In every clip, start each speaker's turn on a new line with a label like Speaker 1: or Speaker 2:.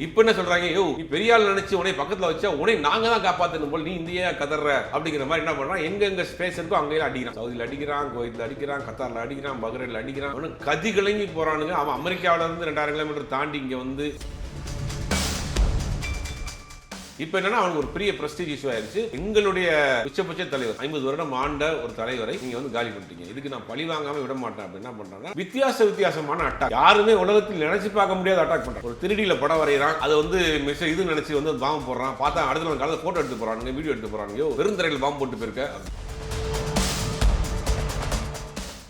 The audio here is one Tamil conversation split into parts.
Speaker 1: இப்ப என்ன சொல்றாங்க, யோ நீ பெரிய ஆள் நினைச்சு உன்னை பக்கத்துல வச்சா உன்னை நாங்க தான் காப்பாத்தணும் போல், நீ இந்தியா கதற அப்படிங்கிற மாதிரி என்ன பண்றான், எங்க ஸ்பேஸ் இருக்கோ அங்கேயும் அடிக்கிறான். சவுதியில் அடிக்கிறான், குவைத்தில் அடிக்கிறான், கத்தாரில் அடிக்கிறான், பஹ்ரைனில் அடிக்கிறான். அவனு கதி கலங்கி போறானுங்க. அவன் அமெரிக்காவில இருந்து 2000 கிலோமீட்டர் தாண்டி இங்க வந்து இப்ப என்னன்னா அவனுக்கு ஒரு பெரிய பிரஸ்டீஜ் இஷ்யூ ஆயிருச்சு. எங்களுடைய உச்சபட்ச தலைவர் 50 வருடம் ஆண்ட ஒரு தலைவரை நீங்க வந்து காலி பண்ணிட்டீங்க, இதுக்கு நான் பழி வாங்காம விட மாட்டேன் அப்படின்னு என்ன பண்றாங்க, வித்தியாசமான அட்டாக். யாருமே உலகத்தில் நினைச்சு பார்க்க முடியாத அட்டாக் பண்றாங்க. ஒரு 3Dல படம் வரைகிறான், அதை வந்து இது நினைச்சு வந்து பாம்பு போடுறான். பார்த்தா அடுத்த நாள் காலையில் போட்டோ எடுத்து போறானுங்க, வீடியோ எடுத்து போறாங்க. வெறுந்தரையில் பாம்பு போட்டு போயிருக்க.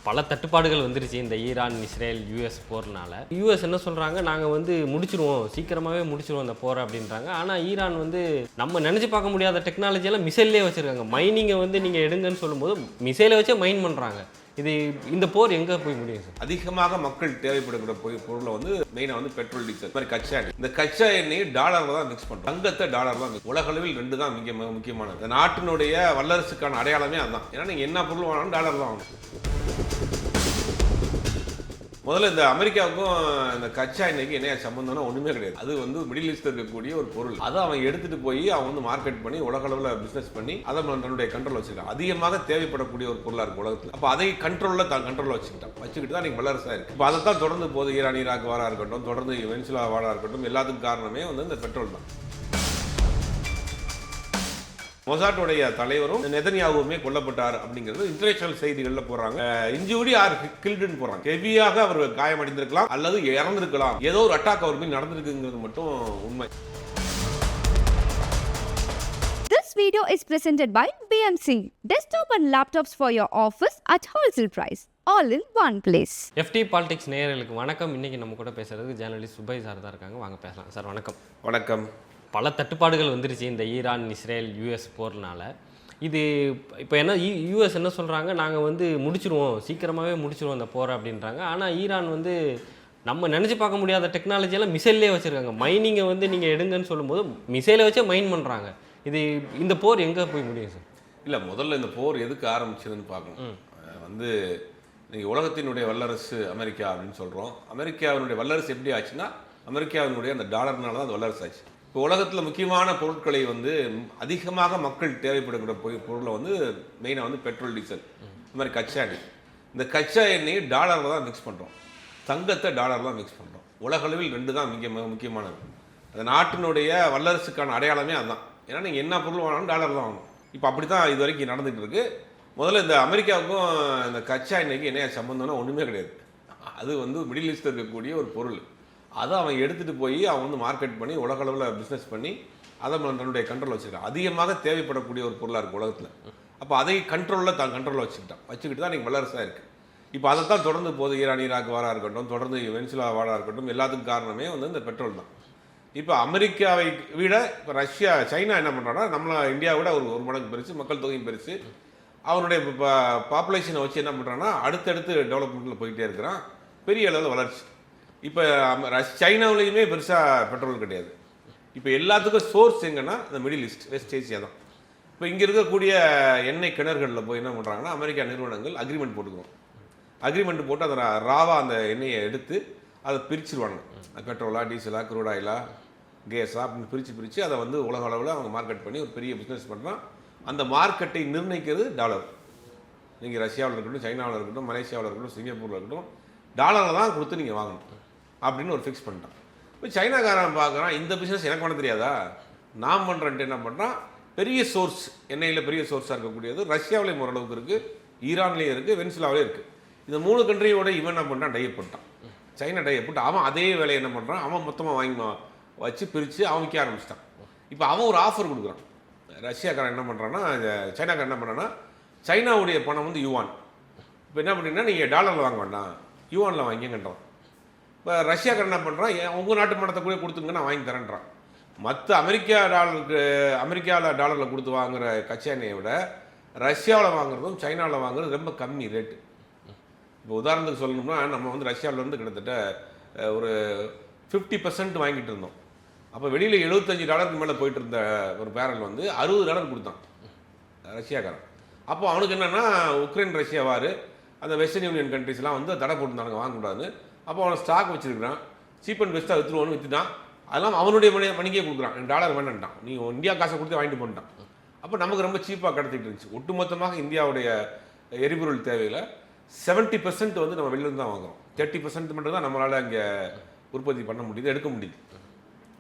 Speaker 2: பல தட்டுப்பாடுகள் வந்துருச்சு இந்த ஈரான் இஸ்ரேல் யூஎஸ் போர்னால. யூஎஸ் என்ன சொல்கிறாங்க, நாங்கள் வந்து முடிச்சிருவோம், சீக்கிரமாகவே முடிச்சிருவோம் இந்த போரை அப்படின்றாங்க. ஆனால் ஈரான் வந்து நம்ம நினச்சி பார்க்க முடியாத டெக்னாலஜியெல்லாம் மிசைல்லே வச்சுருக்காங்க. மைனிங்கை வந்து நீங்கள் எடுங்கன்னு சொல்லும்போது மிசைலை வச்சே மைன் பண்ணுறாங்க. இந்த போர் எங்கே போய் முடியும் சார்?
Speaker 1: அதிகமாக மக்கள் தேவைப்படக்கூடிய பொருளை வந்து மெயினாக வந்து பெட்ரோல், டீசல், மாதிரி கச்சா எண்ணெய். இந்த கச்சா எண்ணெய் டாலர்ல தான் மிக்ஸ் பண்ணுறோம். தங்கத்தை டாலர் தான். உலக அளவில் 2 தான் முக்கியமானது. இந்த நாட்டினுடைய வல்லரசுக்கான அடையாளமே அதுதான். ஏன்னா நீங்கள் என்ன பொருள் வாங்கினாலும் டாலர் தான் வாங்கணும். முதல்ல இந்த அமெரிக்காவுக்கும் இந்த கச்சா எண்ணெய்க்கு என்ன சம்பந்தம்னா ஒண்ணுமே கிடையாது. அது வந்து மிடில் ஈஸ்ட்ல இருக்கக்கூடிய ஒரு பொருள். அதை அவன் எடுத்துட்டு போய் அவன் வந்து மார்க்கெட் பண்ணி உலக அளவில் பிசினஸ் பண்ணி அதை தன்னுடைய கண்ட்ரோல் வச்சிருக்கான். அதிகமாக தேவைப்படக்கூடிய ஒரு பொருளா இருக்கு உலகத்தில். அப்போ அதை கண்ட்ரோல்ல வச்சுக்கிட்டு தான் நீங்க வல்லரசா இருக்கு. இப்போ அதை தான் தொடர்ந்து போது ஈரான் ஈராக் வாரா இருக்கட்டும், தொடர்ந்து வெனிசுலா வாரா இருக்கட்டும், எல்லாத்துக்கும் காரணமே வந்து இந்த பெட்ரோல் தான். மொசாட்டுடைய தலைவரும் நெதன்யாவுமே கொல்லப்பட்டார் அப்படிங்கிறது இன்டர்நேஷனல் செய்திகளில் போறாங்க. இன்ஜூரி ஆர் கில்டுன்னு போறாங்க. ஹெவியாக அவர் காயமடைந்திருக்கலாம் அல்லது இறந்திருக்கலாம். ஏதோ ஒரு அட்டாக் அவர் மீது நடந்திருக்குங்கிறது மட்டும் உண்மை.
Speaker 3: This video is presented by BMC. Desktop and laptops for your office at wholesale price. All in one place.
Speaker 2: FT politics நேயர்களுக்கு வணக்கம். இன்னைக்கு நம்ம கூட பேசுறதுக்கு ஜேர்னலிஸ்ட் சுபை சார் தான் இருக்காங்க. வாங்க பேசலாம் சார். வணக்கம்.
Speaker 1: வணக்கம்.
Speaker 2: பல தட்டுப்பாடுகள் வந்துருச்சு இந்த ஈரான் இஸ்ரேல் யூஎஸ் போர்னால. இப்போ என்ன யூஎஸ் என்ன சொல்கிறாங்க, நாங்கள் வந்து முடிச்சிருவோம், சீக்கிரமாகவே முடிச்சிருவோம் இந்த போரை அப்படின்றாங்க. ஆனால் ஈரான் வந்து நம்ம நினச்சி பார்க்க முடியாத டெக்னாலஜியெல்லாம் மிசைல்லே வச்சுருக்காங்க. மைனிங்கை வந்து நீங்கள் எடுங்கன்னு சொல்லும்போது மிசைலை வச்சே மைன் பண்ணுறாங்க. இந்த போர் எங்கே போய் முடியும் சார்?
Speaker 1: இல்லை, முதல்ல இந்த போர் எதுக்கு ஆரம்பிச்சதுன்னு பார்க்கணும். வந்து நீங்கள் உலகத்தினுடைய வல்லரசு அமெரிக்கா அப்படின்னு சொல்கிறோம். அமெரிக்காவினுடைய வல்லரசு எப்படி ஆச்சுன்னா அமெரிக்காவினுடைய அந்த டாலர்னால தான் அது வல்லரசு ஆச்சு. இப்போ உலகத்தில் முக்கியமான பொருட்களை வந்து அதிகமாக மக்கள் தேவைப்படக்கூடிய பொருளை வந்து மெயினாக வந்து பெட்ரோல், டீசல், இந்த மாதிரி கச்சா எண்ணெய். இந்த கச்சா எண்ணெய் டாலரில் தான் மிக்ஸ் பண்ணுறோம். தங்கத்தை டாலர் தான் மிக்ஸ் பண்ணுறோம். உலக அளவில் 2 தான் முக்கியமானது. அந்த நாட்டினுடைய வல்லரசுக்கான அடையாளமே அதுதான். ஏன்னா நீங்கள் என்ன பொருள் வாங்கினாலும் டாலர் தான் வாங்கணும். இப்போ அப்படி தான் இது வரைக்கும் நடந்துகிட்டு இருக்கு. முதல்ல இந்த அமெரிக்காவுக்கும் இந்த கச்சா எண்ணெய்க்கு என்ன சம்பந்தம்னா ஒன்றுமே கிடையாது. அது வந்து மிடில் ஈஸ்டில் இருக்கக்கூடிய ஒரு பொருள். அதை அவன் எடுத்துகிட்டு போய் அவன் வந்து மார்க்கெட் பண்ணி உலக அளவில் பிஸ்னஸ் பண்ணி அதை தன்னுடைய கண்ட்ரோல் வச்சுருக்கான். அதிகமாக தேவைப்படக்கூடிய ஒரு பொருளாக இருக்குது உலகத்தில். அப்போ அதை கண்ட்ரோலில் வச்சுக்கிட்டு தான் நீங்கள் வல்லரசாக இருக்குது. இப்போ அதை தான் தொடர்ந்து போது ஈரான் ஈராக் வாரா இருக்கட்டும், தொடர்ந்து வெனிசுலா வாரா இருக்கட்டும், எல்லாத்துக்கும் காரணமே வந்து இந்த பெட்ரோல் தான். இப்போ அமெரிக்காவை விட இப்போ ரஷ்யா, சைனா என்ன பண்ணுறான்னா நம்மளை இந்தியாவை விட ஒரு மடங்கு பெருசு, மக்கள் தொகையும் பெருசு. அவனுடைய பாப்புலேஷனை வச்சு என்ன பண்ணுறான்னா அடுத்தடுத்து டெவலப்மெண்ட்டில் போயிட்டே இருக்கிறான். பெரிய அளவில் வளர்ச்சி. இப்போ சைனாவிலையுமே பெருசாக பெட்ரோல் கிடையாது. இப்போ எல்லாத்துக்கும் சோர்ஸ் எங்கன்னா இந்த மிடில் ஈஸ்ட், வெஸ்ட் ஏசியா தான். இப்போ இங்கே இருக்கக்கூடிய எண்ணெய் கிணறுகளில் போய் என்ன பண்ணுறாங்கன்னா அமெரிக்கா நிறுவனங்கள் அக்ரிமெண்ட் போட்டுக்குவோம். அக்ரிமெண்ட் போட்டு அதை ராவாக அந்த எண்ணெயை எடுத்து அதை பிரிச்சுருவாங்க. பெட்ரோலா, டீசலா, க்ரூட் ஆயிலா, கேஸா அப்படின்னு பிரித்து அதை வந்து உலக அளவில் அவங்க மார்க்கெட் பண்ணி ஒரு பெரிய பிஸ்னஸ் பண்ணுறான். அந்த மார்க்கெட்டை நிர்ணயிக்கிறது டாலர். நீங்கள் ரஷ்யாவில் இருக்கட்டும், சைனாவில் இருக்கட்டும், மலேசியாவில் இருக்கட்டும், சிங்கப்பூரில் இருக்கட்டும், டாலரில் தான் கொடுத்து நீங்கள் வாங்கணும் அப்படின்னு ஒரு ஃபிக்ஸ் பண்ணிட்டான். இப்போ சைனாக்காரன் பார்க்குறான், இந்த பிஸ்னஸ் எனக்கு பண்ண தெரியாதா, நான் பண்ணுறேன்ட்டு என்ன பண்ணுறான், பெரிய சோர்ஸ் எண்ணெயில் பெரிய சோர்ஸாக இருக்கக்கூடியது ரஷ்யாவிலேயும் ஓரளவுக்கு இருக்குது, ஈரான்லேயும் இருக்குது, வெனிசுலாவிலேயும் இருக்குது. இந்த 3 கண்ட்ரியோட இவன் என்ன பண்ணுறான், டைப் பண்ணிட்டான். சைனா டைப் போட்டு அவன் அதே வேலையை என்ன பண்ணுறான், அவன் மொத்தமாக வாங்கி வச்சு பிரித்து அவன் விற்க ஆரம்பிச்சிட்டான். இப்போ அவன் ஒரு ஆஃபர் கொடுக்குறான். ரஷ்யாக்காரன் என்ன பண்ணுறான்னா, சைனாக்காரன் என்ன பண்ணுறான்னா, சைனாவுடைய பணம் வந்து யுவான். இப்போ என்ன பண்ணிங்கன்னா நீங்கள் டாலரில் வாங்க வேண்டாம், யுவானில் வாங்கிங்கன்றான். இப்போ ரஷ்யாக்காரன் என்ன பண்ணுறான், உங்கள் நாட்டு பணத்தை கூட கொடுத்துங்க நான் வாங்கி தரேன்றான். மற்ற அமெரிக்காவில் டாலரில் கொடுத்து வாங்குகிற கச்சா எண்ணெயை விட ரஷ்யாவில் வாங்குறதும் சைனாவில் வாங்குறது ரொம்ப கம்மி ரேட்டு. இப்போ உதாரணத்துக்கு சொல்லணும்னா நம்ம வந்து ரஷ்யாவிலேருந்து கிட்டத்தட்ட ஒரு 50% வாங்கிட்டு இருந்தோம். அப்போ வெளியில் $75 மேலே போயிட்டு இருந்த ஒரு பேரல் வந்து $60 கொடுத்தான் ரஷ்யாக்காரன். அப்போ அவனுக்கு என்னென்னா உக்ரைன் ரஷ்யா வார், அந்த வெஸ்டர்ன் யூனியன் கண்ட்ரிஸ்லாம் வந்து தடை போட்டுருந்தாங்க வாங்கக்கூடாதுன்னு. அப்போ அவனை ஸ்டாக் வச்சுருக்கிறான், சீப் அண்ட் பெஸ்ட்டாக விற்றுருவோன்னு விற்றுட்டான். அதெல்லாம் அவனுடைய மணிக்கே கொடுக்குறான், டாலர் வேண்டான்ட்டான், நீ இந்தியா காசை கொடுத்து வாங்கிட்டு போன்ட்டான். அப்போ நமக்கு ரொம்ப சீப்பாக கடத்திட்டு இருந்துச்சு. ஒட்டுமொத்தமாக இந்தியாவுடைய எரிபொருள் தேவையில் 70% வந்து நம்ம வெளியிருந்து தான் வாங்குறோம். 30% மட்டும் தான் நம்மளால் இங்கே உற்பத்தி பண்ண முடியுது, எடுக்க முடியுது.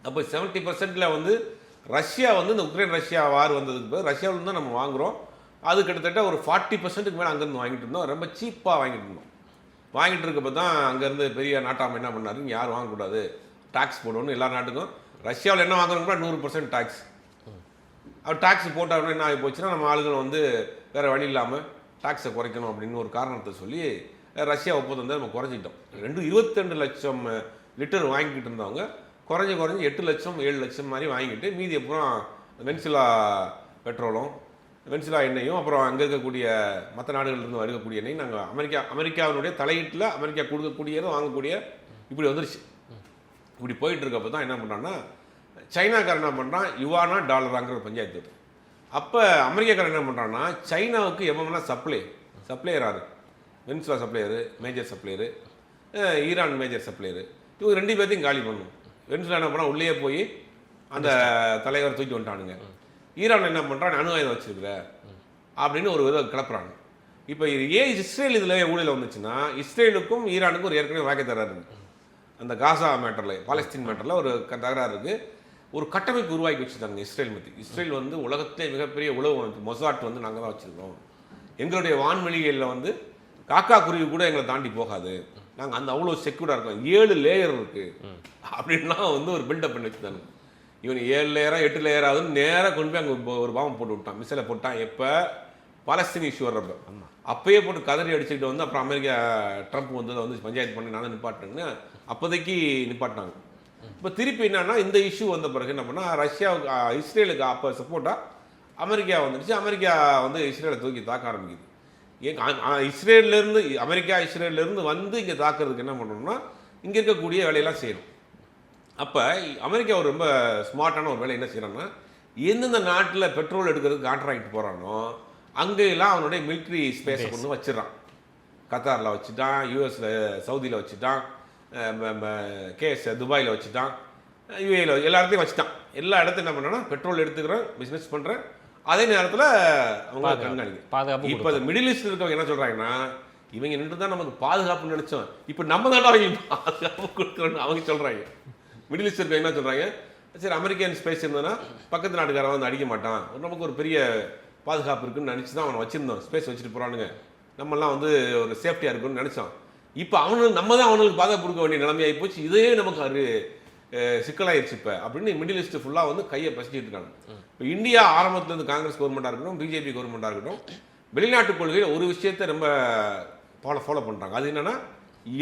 Speaker 1: அப்போ 70%ல் வந்து ரஷ்யா வந்து இந்த உக்ரைன் ரஷ்யா வார் வந்ததுக்கு பிறகு ரஷ்யாவிலேருந்து தான் நம்ம வாங்குகிறோம். அது கிட்டத்தட்ட ஒரு 40%க்கு மேலே அங்கேருந்து வாங்கிட்டு இருந்தோம். ரொம்ப சீப்பாக வாங்கிட்டு இருந்தோம். வாங்கிட்டு இருக்கப்போ தான் அங்கேருந்து பெரிய நாட்டாமல் என்ன பண்ணாரு, இங்கே யாரும் வாங்கக்கூடாது, டாக்ஸ் போடணும்னு எல்லா நாட்டுக்கும். ரஷ்யாவில் என்ன வாங்குறோம்னா 100% டாக்ஸ். அவர் டாக்ஸ் போட்டாலும் என்ன ஆகி போச்சுன்னா நம்ம ஆளுகள் வந்து வேறு வழி இல்லாமல் டாக்ஸை குறைக்கணும் அப்படின்னு ஒரு காரணத்தை சொல்லி ரஷ்யா ஒப்பந்தம் நம்ம குறைஞ்சிட்டோம். 22 லட்சம் லிட்டர் வாங்கிக்கிட்டு இருந்தவங்க குறைஞ்சி 8 லட்சம் 7 லட்சம் மாதிரி வாங்கிட்டு மீதி அப்புறம் வெனிசுலா பெட்ரோலும் வெனிசுலா எண்ணெயும் அப்புறம் அங்கே இருக்கக்கூடிய மற்ற நாடுகளிலிருந்து வருகக்கூடிய எண்ணெய் நாங்கள் அமெரிக்காவினுடைய தலையீட்டில் அமெரிக்கா கொடுக்கக்கூடியதும் வாங்கக்கூடிய இப்படி வந்துருச்சு. இப்படி போயிட்டு இருக்கப்போ தான் என்ன பண்ணுறான்னா சைனாக்காரன் என்ன பண்ணுறான், யுவானா டாலராங்கிற பஞ்சாயத்து வருது. அப்போ அமெரிக்காக்காரன் என்ன பண்ணுறான்னா சைனாவுக்கு எவ்வளோனா சப்ளையராரு, Venezuela supplier major supplier, Iran major supplier, இவங்க 2 பேர்த்தையும் காலி பண்ணணும். வெனிசுலா என்ன பண்ணால் உள்ளே போய் அந்த தலைவர் தூக்கி வந்துட்டானுங்க. ஈரான் என்ன பண்ணுறான், அணு ஆயுதம் வச்சிருக்கிற அப்படின்னு ஒரு விதம் கிளப்புறாங்க. இப்போ ஏன் இஸ்ரேல் இதில் ஊழல் வந்துச்சுன்னா இஸ்ரேலுக்கும் ஈரானுக்கும் ஒரு ஏற்கனவே வாக்கை தகராறு இருக்குது. அந்த காசா மேட்டரில் பாலஸ்தீன் மேட்டரில் ஒரு தகராறு இருக்குது. ஒரு கட்டமைப்பு உருவாக்கி வச்சுருந்தாங்க இஸ்ரேல் பற்றி. இஸ்ரேல் வந்து உலகத்திலே மிகப்பெரிய உளவு அமைப்பு மொசாட் வந்து நாங்கள் தான் வச்சுருக்கோம், எங்களுடைய வான்வெளிகளில் வந்து காக்கா குருவி கூட எங்களை தாண்டி போகாது, நாங்கள் அந்த அவ்வளோ செக்யூர்டாக இருக்கோம், 7 லேயர் இருக்குது அப்படின்லாம் வந்து ஒரு பில்டப் பண்ணி வச்சுருந்தாங்க. இவன் 7 லேயரா 8 லேயராகுதுன்னு நேராக கொண்டு போய் அங்கே ஒரு பாம்பு போட்டு விட்டான், மிசைலை போட்டான். எப்போ பாலஸ்தீன் இஷ்யூ வர்றப்ப அப்பயே போட்டு கதறி அடிச்சுக்கிட்டு வந்து அப்புறம் அமெரிக்கா ட்ரம்ப் வந்து அதை வந்து பஞ்சாயத்து பண்ணி நானும் நிப்பாட்டுன்னு அப்போதைக்கு நிப்பாட்டினாங்க. இப்போ திருப்பி என்னன்னா இந்த இஷ்யூ வந்த பிறகு என்ன பண்ணால் ரஷ்யாவுக்கு இஸ்ரேலுக்கு அப்போ சப்போர்ட்டாக அமெரிக்கா வந்துடுச்சு. அமெரிக்கா வந்து இஸ்ரேலை தூக்கி தாக்க ஆரம்பிக்குது. இஸ்ரேல்லேருந்து இஸ்ரேல்லேருந்து வந்து இங்கே தாக்குறதுக்கு என்ன பண்ணணும்னா இங்கே இருக்கக்கூடிய வேலையெல்லாம் செய்யணும். அப்போ அமெரிக்கா ஒரு ரொம்ப ஸ்மார்ட்டான ஒரு வேலை என்ன செய்யறான்னா, எந்தெந்த நாட்டில் பெட்ரோல் எடுக்கிறதுக்கு கான்ட்ராக்ட் போகிறானோ அங்கெல்லாம் அவனுடைய மிலிட்ரி ஸ்பேஸை கொண்டு வச்சிடறான். கத்தாரில் வச்சுட்டான், யூஎஸில் சவுதியில் வச்சுட்டான், துபாயில் வச்சுட்டான், யூஏயில் எல்லா இடத்தையும் வச்சுட்டான். எல்லா இடத்தையும் என்ன பண்ணுறேன்னா பெட்ரோல் எடுத்துக்கிறேன், பிஸ்னஸ் பண்ணுறேன், அதே நேரத்தில் அவங்க கண்காணிக்க. இப்போ மிடில் ஈஸ்டில் இருக்கவங்க என்ன சொல்கிறாங்கன்னா, இவங்க நின்று தான் நமக்கு பாதுகாப்புன்னு நினச்சோம், இப்போ நம்ம தான் அவங்க பாதுகாப்பு கொடுக்குறோன்னு அவங்க சொல்கிறாங்க. மிடில் ஈஸ்ட் இருக்க என்ன சொல்கிறாங்க, சரி அமெரிக்கன் ஸ்பேஸ் இருந்ததுன்னா பக்கத்து நாட்டுக்காரன் வந்து அடிக்க மாட்டான், நமக்கு ஒரு பெரிய பாதுகாப்பு இருக்குன்னு நினச்சி தான் அவனை வச்சுருந்தோம், ஸ்பேஸ் வச்சுட்டு போகிறானுங்க, நம்மெல்லாம் வந்து ஒரு சேஃப்டியாக இருக்குன்னு நினச்சோம். இப்போ நம்ம தான் அவனுக்கு பாதுகாப்பு கொடுக்க வேண்டிய நிலைமையாகி போச்சு, இதே நமக்கு அது சிக்கலாயிருச்சு இப்போ அப்படின்னு மிடில் ஈஸ்ட் ஃபுல்லாக வந்து கையை பசிச்சிட்டு இருக்காங்க. இப்போ இந்தியா ஆரம்பத்துலேருந்து காங்கிரஸ் கவர்மெண்ட்டாக இருக்கட்டும், பிஜேபி கவர்மெண்ட்டாக இருக்கட்டும், வெளிநாட்டு கொள்கையில் ஒரு விஷயத்தை ரொம்ப ஃபாலோ பண்ணுறாங்க. அது என்னென்னா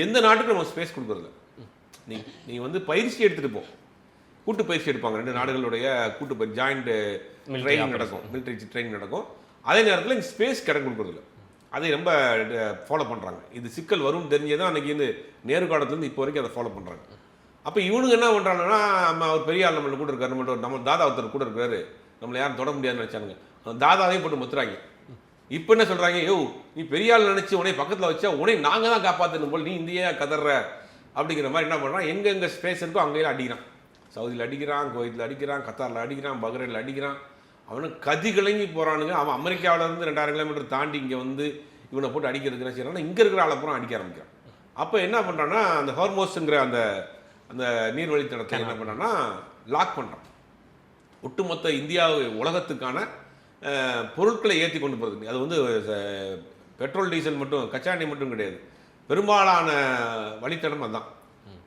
Speaker 1: எந்த நாட்டுக்கும் நம்ம ஸ்பேஸ் கொடுக்குறதில்ல. நீ வந்து பயிற்சி எடுத்துகிட்டு போ, கூட்டு பயிற்சி எடுப்பாங்க, 2 நாடுகளுடைய கூட்டு பயிற்சி ஜாயிண்ட் ட்ரைனிங் நடக்கும், மிலிட்ரி ட்ரைனிங் நடக்கும். அதே நேரத்தில் இங்கே ஸ்பேஸ் கிடைக்க கொடுக்குறதில்ல. அதை ரொம்ப ஃபாலோ பண்ணுறாங்க. இது சிக்கல் வரும்னு தெரிஞ்சே தான் அன்றைக்கி வந்து நேரு காலத்துலேருந்து இப்போ வரைக்கும் அதை ஃபாலோ பண்ணுறாங்க. அப்போ இவனுங்க என்ன பண்ணுறாங்கன்னா, நம்ம ஒரு பெரிய ஆள் நம்மளை கூட இருக்காரு, நம்ம தாதா ஒருத்தர் கூட இருக்காரு, நம்மளை யாரும் தொட முடியாதுன்னு நினச்சானுங்க, அந்த தாதாவையும் போட்டு முத்துறாங்க. இப்போ என்ன சொல்கிறாங்க, யோ நீ பெரிய ஆள் நினச்சி உடனே பக்கத்தில் வச்சா உடனே நாங்கள் தான் காப்பாற்றணும் போல் நீ இந்தியா கதற அப்படிங்கிற மாதிரி என்ன பண்ணுறான், எங்கெங்கே ஸ்பேஸ் இருக்கோ அங்கேயும் அடிக்கிறான். சவுதியில் அடிக்கிறான், குவைத்தில் அடிக்கிறான், கத்தாரில் அடிக்கிறான், பஹ்ரைனில் அடிக்கிறான். அவனுக்கு கதி கிளங்கி போகிறானுங்க. அவன் அமெரிக்காவிலேருந்து 2000 கிலோமீட்டர் தாண்டி இங்கே வந்து இவனை போட்டு அடிக்கிறதுக்கு என்ன செய்யறான்னா, இங்கே இருக்கிற ஆளை பூரா அடிக்க ஆரம்பிக்கிறான். அப்போ என்ன பண்ணுறான்னா, அந்த ஹார்மோஸுங்கிற அந்த அந்த நீர்வழித்தடத்தை என்ன பண்ணுறான்னா லாக் பண்ணுறான். ஒட்டுமொத்த இந்தியா உலகத்துக்கான பொருட்களை ஏற்றி கொண்டு போகிறது. அது வந்து பெட்ரோல் டீசல் மட்டும் கச்சா எண்ணெய் மட்டும் கிடையாது, பெரும்பாலான வழித்தடம் அதுதான்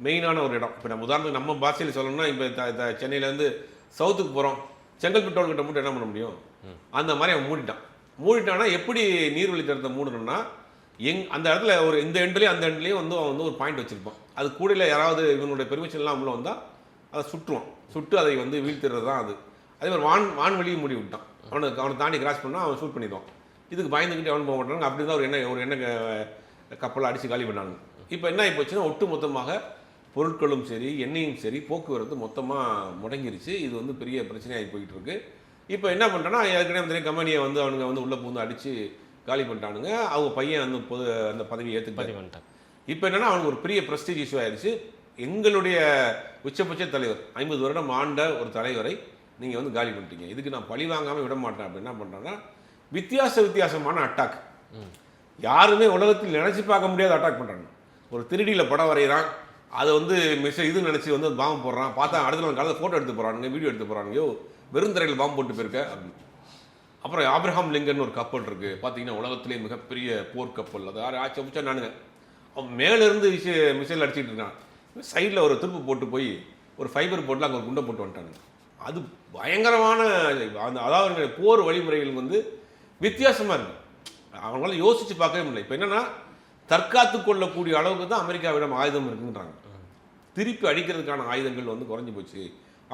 Speaker 1: மெயினான ஒரு இடம். இப்போ நம்ம உதாரணத்துக்கு நம்ம பாஷையில் சொல்லணும்னா, இப்போ சென்னையிலேருந்து சவுத்துக்கு போகிறோம், செங்கல்பட்டு கிட்ட மட்டும் என்ன பண்ண முடியும், அந்த மாதிரி அவன் மூடிட்டான்னா எப்படி நீர்வழித்தடத்தை மூடணும்னா, அந்த இடத்துல ஒரு இந்த எண்ட்லேயும் அந்த எண்ட்லேயும் வந்து அவன் வந்து ஒரு பாயிண்ட் வச்சுருப்பான். அது கூட யாராவது இவனுடைய பெர்மிஷன்லாம் உள்ள வந்தால் அதை சுட்டு அதை வந்து வீழ்த்துறது தான் அது. அதே மாதிரி வான்வெளியும் மூடி விட்டான். அவனை தாண்டி கிராஸ் பண்ணால் அவன் ஷூட் பண்ணிடுவான். இதுக்கு பயந்துக்கிட்டு அவன் போக மாட்டாங்க. அப்படி தான் ஒரு எண்ணெய் கப்பலை அடித்து காலி பண்ணாங்க. இப்போ என்ன ஆகி போச்சுன்னா, ஒட்டு மொத்தமாக பொருட்களும் சரி எண்ணெயும் சரி போக்குவரத்து மொத்தமாக முடங்கிருச்சு. இது வந்து பெரிய பிரச்சனையாகி போயிட்டு இருக்கு. இப்போ என்ன பண்ணுறேன்னா, ஏற்கனவே அந்த கம்பெனியை வந்து அவனுங்க வந்து உள்ளே பூந்து அடித்து காலி பண்ணிட்டானுங்க. அவங்க பையன் வந்து அந்த பதவியை ஏற்றுக்கிட்டாங்க. இப்போ என்னென்னா அவனுக்கு ஒரு பெரிய ப்ரெஸ்டீஜ் இஷ்யூ ஆயிடுச்சு. எங்களுடைய உச்சபட்ச தலைவர் 50 வருடம் ஆண்ட ஒரு தலைவரை நீங்கள் வந்து காலி பண்ணிட்டீங்க, இதுக்கு நான் பழி வாங்காமல் விட மாட்டேன் அப்படின்னு என்ன பண்ணுறேன்னா வித்தியாசமான அட்டாக். யாருமே உலகத்தில் நினச்சி பார்க்க முடியாத அட்டாக் பண்ணுறாங்க. ஒரு திருடியில் படம் வரைகிறான், அதை வந்து இது நினச்சி வந்து பாம்பு போடுறான், பார்த்தா அடுத்த நாள் காலையில் ஃபோட்டோ எடுத்து போகிறானுங்க, வீடியோ எடுத்து போகிறானுங்க, வெறுந்தரையில் பாம்பு போட்டு போயிருக்க அப்படின்னு. அப்புறம் ஆப்ரஹாம் லிங்கன் ஒரு கப்பல் இருக்குது பார்த்தீங்கன்னா, உலகத்திலே மிகப்பெரிய போர்க்கப்பல், அது யார் ஆச்சு வச்சா நானுங்க. அவன் மேலேருந்து மிசைல் அடிச்சிட்டு இருக்கான், சைடில் ஒரு திருப்பு போட்டு போய் ஒரு ஃபைபர் போட்டில் அங்கே ஒரு குண்டை போட்டு வந்துட்டானுங்க. அது பயங்கரமான அந்த அதாவது போர் வழிமுறைகள் வந்து வித்தியாசமாக இருக்குது. அவங்களால யோசித்து பார்க்கவே முடியல. இப்போ என்னென்னா தற்காத்து கொள்ளக்கூடிய அளவுக்கு தான் அமெரிக்காவிடம் ஆயுதம் இருக்குன்றாங்க. திருப்பி அடிக்கிறதுக்கான ஆயுதங்கள் வந்து குறைஞ்சி போச்சு.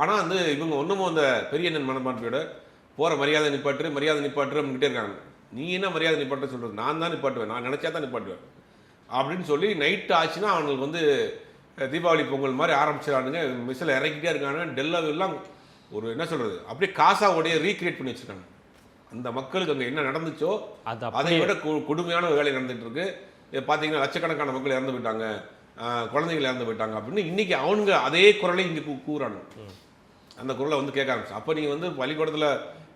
Speaker 1: ஆனால் வந்து இவங்க ஒன்றுமோ அந்த பெரிய எண்ணன் மனப்பான்மையோட போகிற மரியாதை நிப்பாட்டு அப்படின்ட்டே இருக்காங்க. நீ என்ன மரியாதை நிப்பாட்ட சொல்கிறது, நான் தான் நிப்பாட்டுவேன், நான் நினச்சா தான் நிப்பாட்டுவேன் அப்படின்னு சொல்லி நைட்டு ஆச்சுன்னா அவங்களுக்கு வந்து தீபாவளி பொங்கல் மாதிரி ஆரம்பிச்சிடானுங்க. மிஸ்ஸில் இறக்கிட்டே இருக்காங்க. டெல்லாவெல்லாம் ஒரு என்ன சொல்கிறது அப்படியே காசாவோடைய ரீக்ரியேட் பண்ணி வச்சுருக்காங்க. அந்த மக்களுக்கு அங்கே என்ன நடந்துச்சோ அதை விட கொடுமையான வேலை நடந்துகிட்டு இருக்கு. பார்த்தீங்கன்னா லட்சக்கணக்கான மக்கள் இறந்து போயிட்டாங்க, குழந்தைகள் இறந்து போயிட்டாங்க அப்படின்னு இன்றைக்கி அவனுங்க அதே குரலை இங்கே கூறானு. அந்த குரலை வந்து கேட்க ஆரம்பிச்சு. அப்போ நீங்கள் வந்து பள்ளிக்கூடத்தில்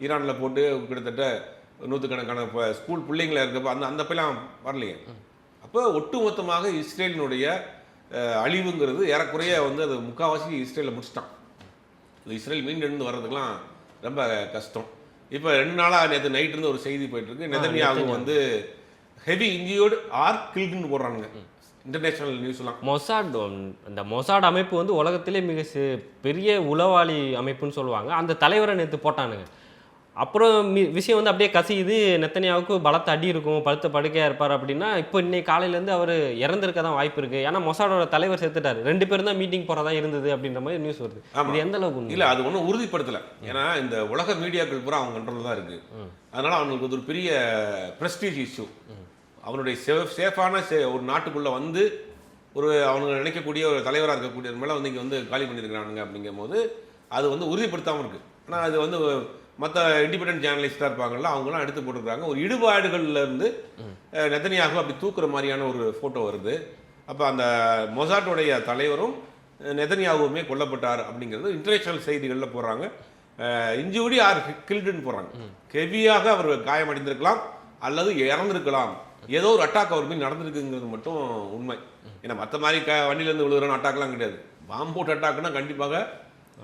Speaker 1: ஈரானில் போட்டு கிட்டத்தட்ட 100கணக்கான இப்போ ஸ்கூல் பிள்ளைங்கள இருக்கப்போ அந்த அப்பெல்லாம் வரலையே. அப்போ ஒட்டுமொத்தமாக இஸ்ரேலினுடைய அழிவுங்கிறது ஏறக்குறைய வந்து அது முக்கால்வாசி இஸ்ரேலில் முடிச்சிட்டான். இஸ்ரேல் மீண்டெழுந்து வர்றதுக்கெலாம் ரொம்ப கஷ்டம். இப்போ 2 நாளாக நேற்று நைட் இருந்து ஒரு செய்தி போயிட்டுருக்கு. நெதன்யாஹூ வந்து ஹெவி இன்ஜியோர்டு ஆர் கில்டுன்னு போடுறாங்க இன்டர்நேஷனல் நியூஸ்லாம்.
Speaker 2: அந்த மொசாட் அமைப்பு வந்து உலகத்திலே மிக பெரிய உளவாளி அமைப்புன்னு சொல்லுவாங்க. அந்த தலைவரை நேற்று போட்டானுங்க. அப்புறம் விஷயம் வந்து அப்படியே கசியுது. நெத்தனியாவுக்கு பலத்த அடி இருக்கும், பழுத்த படுக்கையாக இருப்பார் அப்படின்னா இப்போ இன்னைக்கு காலையிலேருந்து அவர் இறந்துருக்க தான் வாய்ப்பு இருக்குது. ஏன்னா மொசாடோட தலைவர் செத்துட்டார், 2 பேரும் தான் மீட்டிங் போகிறதா இருந்தது அப்படின்ற மாதிரி நியூஸ் வருது. இது எந்த அளவுக்கு
Speaker 1: இல்லை, அது ஒன்றும் உறுதிப்படுத்தலை. ஏன்னா இந்த உலக மீடியாக்கள் பூரா அவங்க கண்ட்ரோல் தான் இருக்குது. அதனால் அவங்களுக்கு ஒரு பெரிய ப்ரெஸ்டீஜ் இஷ்யூ. அவனுடைய சேஃபான ஒரு நாட்டுக்குள்ளே வந்து ஒரு அவங்க நினைக்கக்கூடிய ஒரு தலைவராக இருக்கக்கூடிய மேலே வந்து இங்கே வந்து காலி பண்ணியிருக்கிறானுங்க அப்படிங்கும் போது அது வந்து உறுதிப்படுத்தாமல் இருக்குது. ஆனால் அது வந்து மற்ற இண்டிபெண்டன்ட் ஜேர்னலிஸ்டாக இருப்பாங்கள்ல அவங்களாம் எடுத்து போட்டுருக்காங்க. ஒரு இடுபாடுகள்லேருந்து நெதன்யாஹூ அப்படி தூக்குற மாதிரியான ஒரு ஃபோட்டோ வருது. அப்போ அந்த மொசாட்டோடைய தலைவரும் நெதன்யாஹூவுமே கொல்லப்பட்டார் அப்படிங்கிறது இன்டர்நேஷனல் செய்திகளில் போடுறாங்க. இன்ஜூரி ஆர் கில்டுன்னு போடுறாங்க. ஹெவியாக அவர் காயமடைந்திருக்கலாம் அல்லது இறந்துருக்கலாம், ஏதோ ஒரு அட்டாக் அவர் மீது நடந்திருக்குங்கிறது மட்டும் உண்மை. ஏன்னா மற்ற மாதிரி வண்டியிலேருந்து விழுகிறோன்னு அட்டாக்லாம் கிடையாது. பாம்பு போட்டு அட்டாக்னா கண்டிப்பாக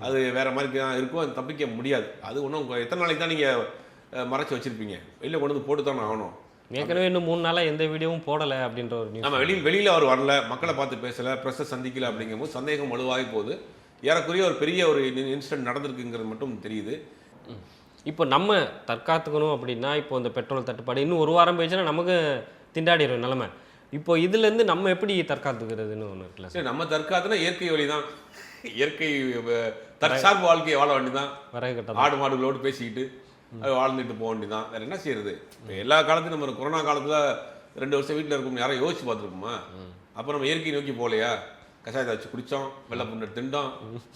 Speaker 1: அது வேறு மாதிரி இருக்கும், அது தப்பிக்க முடியாது. அது ஒன்றும் எத்தனை நாளைக்கு தான் நீங்கள் மறைச்சி வச்சுருப்பீங்க, வெளியில் கொண்டு வந்து போட்டு தானே ஆகணும்.
Speaker 2: ஏற்கனவே இன்னும் 3 நாளாக எந்த வீடியோவும் போடலை அப்படின்ற ஒரு நியூஸ்.
Speaker 1: நம்ம வெளியில் அவர் வரல, மக்களை பார்த்து பேசலை, ப்ரெஸ்ஸை சந்திக்கலை அப்படிங்கும்போது சந்தேகம் வலுவாகி போகுது. ஏறக்குறைய ஒரு பெரிய ஒரு இன்சிடென்ட் நடந்திருக்குங்கிறது மட்டும் தெரியுது.
Speaker 2: இப்போ நம்ம தற்காத்துக்கணும் அப்படின்னா இப்போ இந்த பெட்ரோல் தட்டுப்பாடு இன்னும் 1 வாரம் போயிடுச்சுன்னா நமக்கு திண்டாடிடும் நிலைமை. இப்போ இதுலேருந்து நம்ம எப்படி தற்காத்துக்கிறதுன்னு ஒன்று இருக்குல்ல?
Speaker 1: சரி, நம்ம தற்காத்துனா இயற்கை வழி தான். இயற்கை தற்சார்பு வாழ்க்கையை வாழ வேண்டிதான். ஆடு மாடுகளோடு பேசிக்கிட்டு அது வாழ்ந்துட்டு போக வேண்டியதான். வேறு என்ன செய்யறது? இப்போ எல்லா காலத்தையும் நம்ம கொரோனா காலத்தில் 2 வருஷம் வீட்டில் இருக்கும் யாரும் யோசிச்சு பார்த்துருக்குமா? அப்போ நம்ம இயற்கை நோக்கி போகலையா? கஷாயத்தை வச்சு குடித்தோம், வெள்ளை புண்ணை திண்டோம்,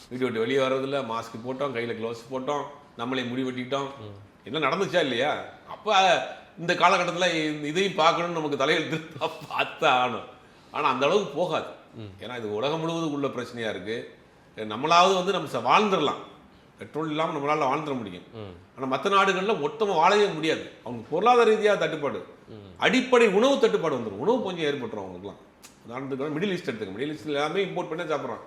Speaker 1: வீட்டு விட்டு வெளியே வர்றதில்ல, மாஸ்க் போட்டோம், கையில் க்ளவுஸ் போட்டோம், நம்மளே முடி வெட்டிக்கிட்டோம். என்ன நடந்துச்சா இல்லையா? அப்போ இந்த காலகட்டத்தில் இதையும் பார்க்கணும்னு நமக்கு தலையெழுத்து பார்த்தா ஆகணும். ஆனால் அந்த அளவுக்கு போகாது. ஏன்னா இது உலகம் முழுவதும் உள்ள பிரச்சனையாக இருக்குது. நம்மளாவது வந்து நம்ம வாழ்ந்துடலாம், பெட்ரோல் இல்லாமல் நம்மளால் வாழ்ந்துட முடியும். ஆனால் மற்ற நாடுகளில் மொத்தமாக வாழவே முடியாது. அவங்க பொருளாதார ரீதியாக தட்டுப்பாடு, அடிப்படை உணவு தட்டுப்பாடு வந்துடும். உணவு கொஞ்சம் ஏற்பட்டுரும் அவங்களுக்குலாம். உதாரணத்துக்கு மிடில் ஈஸ்ட் எடுத்துக்க, மிடில் ஈஸ்ட்ல எல்லாமே இம்போர்ட் பண்ணி சாப்பிட்றான்.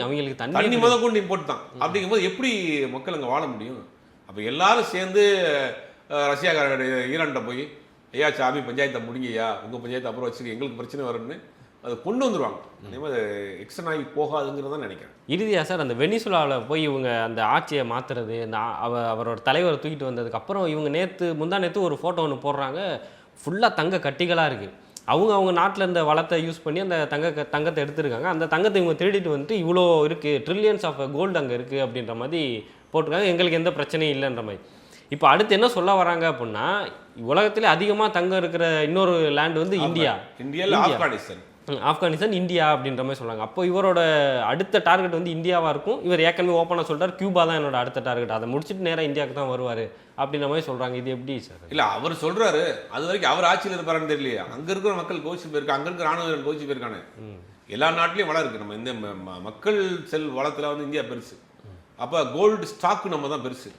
Speaker 2: அவங்களுக்கு
Speaker 1: தண்ணி முதற்கொண்டு இம்போர்ட் தான். அப்படிங்கும்போது எப்படி மக்கள் அங்கே வாழ முடியும்? அப்போ எல்லாரும் சேர்ந்து ரஷ்யாக்கார ஈரான்கிட்ட போய் ஐயா சாமி பஞ்சாயத்தை முடிங்கய்யா, உங்கள் பஞ்சாயத்தை அப்புறம் வச்சுக்க, எங்களுக்கு பிரச்சனை வரும்னு அதை கொண்டு வந்துடுவாங்க. அதே மாதிரி எக்ஸ்டன் ஆகி போகாதுங்கிறதான் நினைக்கிறேன்.
Speaker 2: இறுதியாக சார் அந்த வெனிசுலாவில் போய் இவங்க அந்த ஆட்சியை மாற்றுறது, இந்த அவரோட தலைவரை தூக்கிட்டு வந்ததுக்கப்புறம் இவங்க முந்தா நேற்று ஒரு ஃபோட்டோ ஒன்று போடுறாங்க. ஃபுல்லாக தங்க கட்டிகளாக இருக்குது. அவங்க நாட்டில் இருந்த வளத்தை யூஸ் பண்ணி அந்த தங்கத்தை எடுத்துருக்காங்க. அந்த தங்கத்தை இவங்க திருடிட்டு வந்துட்டு இவ்வளோ இருக்குது, ட்ரில்லியன்ஸ் ஆஃப் கோல்டு அங்கே இருக்குது அப்படின்ற மாதிரி போட்டிருக்காங்க. எங்களுக்கு எந்த பிரச்சனையும் இல்லைன்ற மாதிரி. இப்போ அடுத்து என்ன சொல்ல வராங்க அப்படின்னா, உலகத்திலே அதிகமாக தங்கம் இருக்கிற இன்னொரு லேண்ட் வந்து
Speaker 1: இந்தியாவில்
Speaker 2: ஆப்கானிஸ்தான், இந்தியா அப்படின்ற மாதிரி சொல்கிறாங்க. அப்போ இவரோட அடுத்த டார்கெட் வந்து இந்தியாவாக இருக்கும். இவர் ஏற்கனவே ஓப்பனாக சொல்கிறார், கியூபா தான் என்னோட அடுத்த டார்கெட், அதை முடிச்சுட்டு நேராக இந்தியாவுக்கு தான் வருவார் அப்படின்ற மாதிரி சொல்கிறாங்க. இது எப்படி சார்?
Speaker 1: இல்லை, அவர் சொல்கிறாரு, அது வரைக்கும் அவர் ஆட்சியில் இருப்பாருன்னு தெரியலையே. அங்கே இருக்கிற மக்கள் கோச்சு போயிருக்காங்க, அங்கே இருக்கிற ராணுவ கோச்சு போயிருக்கானே. எல்லா நாட்டிலையும் வளம் இருக்குது. நம்ம இந்த மக்கள் செல் வளத்தில் வந்து இந்தியா பெருசு. அப்போ கோல்டு ஸ்டாக்கு நம்ம தான் பெருசு.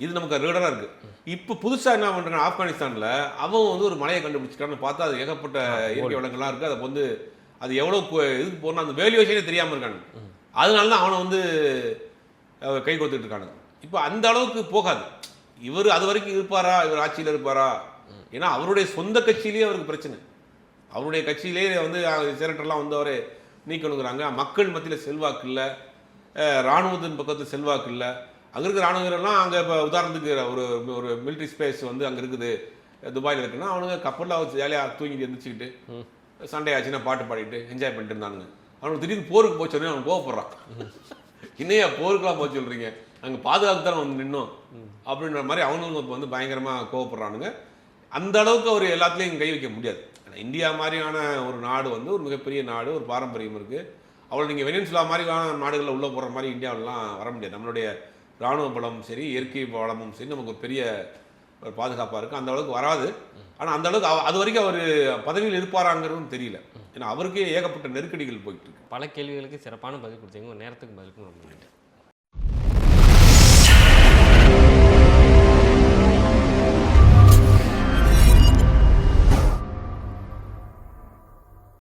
Speaker 1: இது நமக்கு ரீடராக இருக்குது. இப்போ புதுசாக என்ன பண்ணுறாங்க, ஆப்கானிஸ்தானில் அவன் வந்து ஒரு மலையை கண்டுபிடிச்சிட்டான்னு பார்த்தா அது ஏகப்பட்ட இயற்கை வளங்கள்லாம் இருக்குது. அதை வந்து அது எவ்வளோ இதுக்கு போகணும் அந்த வேல்யூவேஷனே தெரியாமல் இருக்காங்க. அதனால தான் அவனை வந்து கை கொடுத்துட்டு இருக்காங்க. இப்போ அந்த அளவுக்கு போகாது. இவர் அது வரைக்கும் இருப்பாரா, இவர் ஆட்சியில் இருப்பாரா? ஏன்னா அவருடைய சொந்த கட்சியிலேயே அவருக்கு பிரச்சனை. அவருடைய கட்சியிலே வந்து செனட்டர்லாம் வந்து அவரை நீக்கணுங்கிறாங்க. மக்கள் மத்தியில் செல்வாக்கு இல்லை, இராணுவத்தின் பக்கத்தில் செல்வாக்கு இல்லை. அங்கே இருக்கிற இராணுவ வீரர்லாம் அங்கே இப்போ உதாரணத்துக்கு ஒரு மிலிட்ரி ஸ்பேஸ் வந்து அங்கே இருக்குது, துபாயில் இருக்குன்னா அவனுங்க கப்பலில் வச்சு ஜாலியாக தூங்கிட்டு எழுந்திரிச்சிக்கிட்டு சண்டே ஆச்சுன்னா பாட்டு பாடிட்டு என்ஜாய் பண்ணிட்டு இருந்தானுங்க. அவனுக்கு திடீர்னு போருக்கு போச்சோடனே அவன் கோவப்படுறான். இன்னையா போருக்கெலாம் போக சொல்கிறீங்க, அங்கே பாதுகாப்பு தான் வந்து நின்னோம் அப்படின்ற மாதிரி அவனுங்க வந்து பயங்கரமாக கோவப்படுறானுங்க. அந்த அளவுக்கு அவர் எல்லாத்துலேயும் கை வைக்க முடியாது. இந்தியா மாதிரியான ஒரு நாடு வந்து ஒரு மிகப்பெரிய நாடு, ஒரு பாரம்பரியம் இருக்குது. அவளை நீங்கள் வெனின்சுலா மாதிரியான நாடுகளில் உள்ளே போகிற மாதிரி இந்தியாவிலலாம் வர முடியாது. நம்மளுடைய இராணுவ பலமும் சரி, இயற்கை வளமும் சரி, நமக்கு ஒரு பெரிய ஒரு பாதுகாப்பாக இருக்குது. அந்த அளவுக்கு வராது. ஆனால் அந்த அளவுக்கு அது வரைக்கும் அவர் பதவியில் இருப்பாராங்கிறதும் தெரியல. ஏன்னா அவருக்கே ஏகப்பட்ட நெருக்கடிகள் போயிட்டு இருக்கு.
Speaker 2: பல கேள்விகளுக்கு சிறப்பான பதில் கொடுத்தீங்க. ஒரு நேரத்துக்கு பதிலுக்கு ரொம்ப நன்றி.